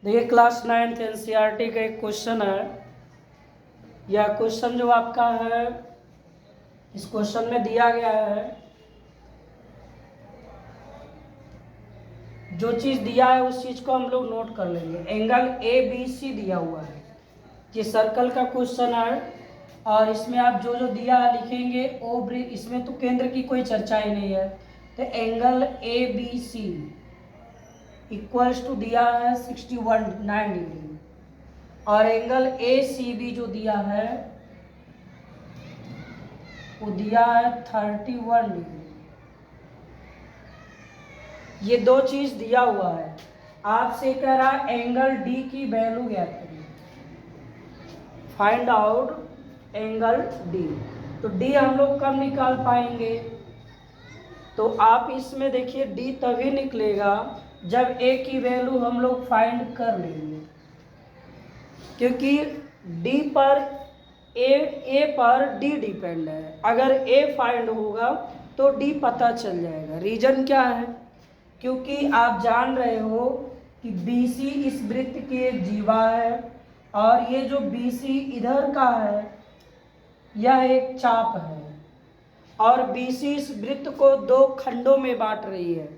देखिए class 9th NCERT का एक क्वेश्चन है। यह क्वेश्चन जो आपका है, इस क्वेश्चन में दिया गया है, जो चीज़ दिया है उस चीज़ को हम लोग नोट कर लेंगे। एंगल ए बी सी दिया हुआ है, ये सर्कल का क्वेश्चन है और इसमें आप जो जो दिया है लिखेंगे। ओ इसमें तो केंद्र की कोई चर्चा ही नहीं है, तो angle A B C equals to दिया है 61 डिग्री और एंगल ए सी बी जो दिया है वो दिया है 31 डिग्री। ये दो चीज दिया हुआ है, आपसे कह रहा है एंगल डी की वैल्यू ज्ञात करिए, फाइंड आउट एंगल डी। तो डी हम लोग कब निकाल पाएंगे? तो आप इसमें देखिए डी तभी निकलेगा जब ए की वैल्यू हम लोग फाइंड कर लेंगे, क्योंकि डी पर ए पर डी डिपेंड है। अगर ए फाइंड होगा तो डी पता चल जाएगा। रीजन क्या है? क्योंकि आप जान रहे हो कि BC इस वृत्त की एक जीवा है और ये जो BC इधर का है यह एक चाप है और BC इस वृत्त को दो खंडों में बांट रही है।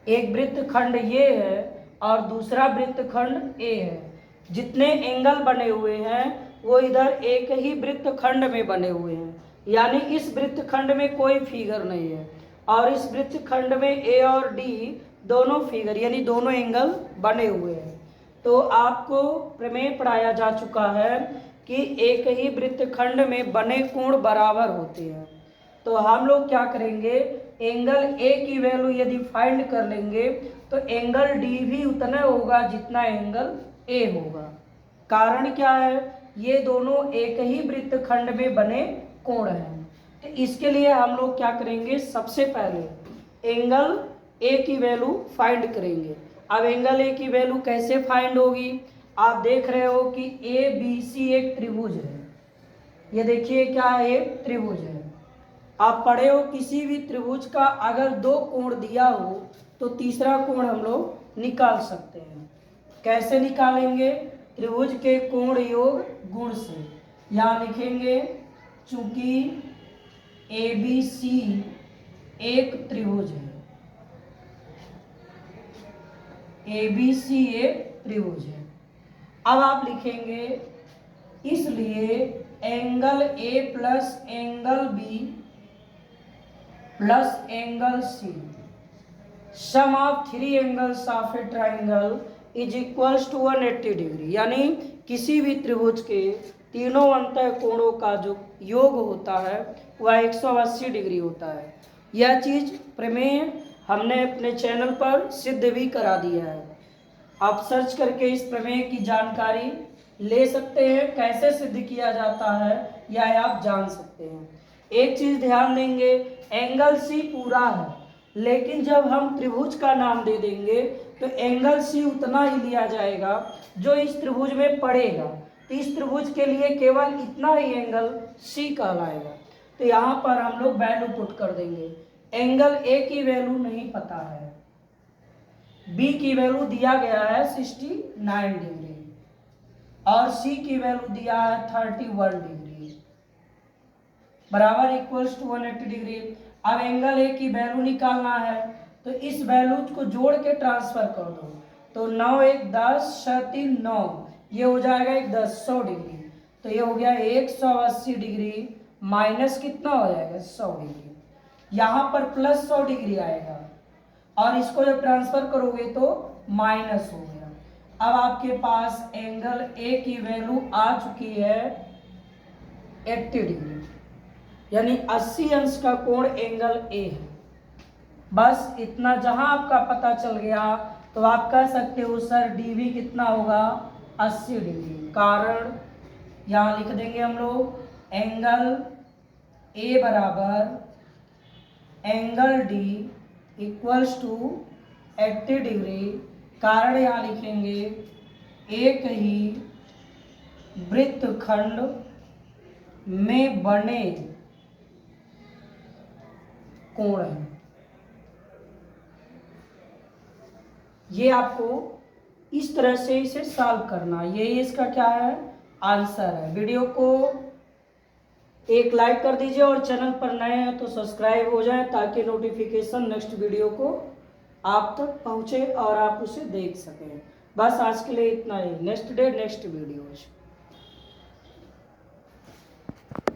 एक वृत्त खंड ये है और दूसरा वृत्त खंड ए है। जितने एंगल बने हुए हैं वो इधर एक ही वृत्त खंड में बने हुए हैं, यानी इस वृत्त खंड में कोई फिगर नहीं है और इस वृत्त खंड में ए और डी दोनों फिगर यानी दोनों एंगल बने हुए हैं। तो आपको प्रमेय पढ़ाया जा चुका है कि एक ही वृत्त खंड में बने कोण बराबर होते हैं। तो हम लोग क्या करेंगे, एंगल ए की वैल्यू यदि फाइंड कर लेंगे तो एंगल डी भी उतना होगा जितना एंगल ए होगा। कारण क्या है? ये दोनों एक ही वृत्त खंड में बने कोण हैं। तो इसके लिए हम लोग क्या करेंगे, सबसे पहले एंगल ए की वैल्यू फाइंड करेंगे। अब एंगल ए की वैल्यू कैसे फाइंड होगी? आप देख रहे हो कि ए बी सी एक त्रिभुज है। ये देखिए क्या है, एक त्रिभुज है। आप पढ़े हो किसी भी त्रिभुज का अगर दो कोण दिया हो तो तीसरा कोण हम लोग निकाल सकते हैं। कैसे निकालेंगे? त्रिभुज के कोण योग गुण से। यहाँ लिखेंगे चूंकि ए बी सी एक त्रिभुज है, ए बी सी एक त्रिभुज है। अब आप लिखेंगे इसलिए angle A plus angle B plus angle C sum of three angles of a triangle is equals to 180 degree. यानी किसी भी त्रिभुज के तीनों अंतः कोणों का जो योग होता है वह 180 डिग्री होता है। यह चीज प्रमेय हमने अपने चैनल पर सिद्ध भी करा दिया है। आप सर्च करके इस प्रमेय की जानकारी ले सकते हैं, कैसे सिद्ध किया जाता है यह आप जान सकते हैं। एक चीज ध्यान देंगे, एंगल सी पूरा है, लेकिन जब हम त्रिभुज का नाम दे देंगे तो एंगल सी उतना ही लिया जाएगा जो इस त्रिभुज में पड़ेगा। तो इस त्रिभुज के लिए केवल इतना ही एंगल सी कहलाएगा। तो यहाँ पर हम लोग वैल्यू पुट कर देंगे। एंगल ए की वैल्यू नहीं पता है, बी की वैल्यू दिया गया है 69 डिग्री और सी की वैल्यू दिया है 31 डिग्री बराबर इक्वल्स टू 180 डिग्री। अब एंगल ए की वैल्यू निकालना है तो इस वैल्यू को जोड़ के ट्रांसफर कर दो। तो 9 एक 10 3 9, ये हो जाएगा एक 10 100 डिग्री। तो ये हो गया 180 डिग्री माइनस कितना हो जाएगा 100 डिग्री। यहाँ पर प्लस 100 डिग्री आएगा और इसको जब ट्रांसफर करोगे तो माइनस हो गया। अब आपके पास एंगल ए की वैल्यू आ चुकी है 80 डिग्री, यानी 80 अंश का कोण एंगल ए है। बस इतना जहां आपका पता चल गया तो आप कह सकते हो सर डी भी कितना होगा 80 डिग्री। कारण यहाँ लिख देंगे हम लोग एंगल ए बराबर angle D equals to 80 degree. कारण यहाँ लिखेंगे एक ही वृत्तखंड में बने कोण है। ये आपको इस तरह से इसे सॉल्व करना, यही इसका क्या है, आंसर है। वीडियो को एक लाइक कर दीजिए और चैनल पर नए हैं तो सब्सक्राइब हो जाए ताकि नोटिफिकेशन नेक्स्ट वीडियो को आप तक पहुंचे और आप उसे देख सकें। बस आज के लिए इतना ही। Next day next videos.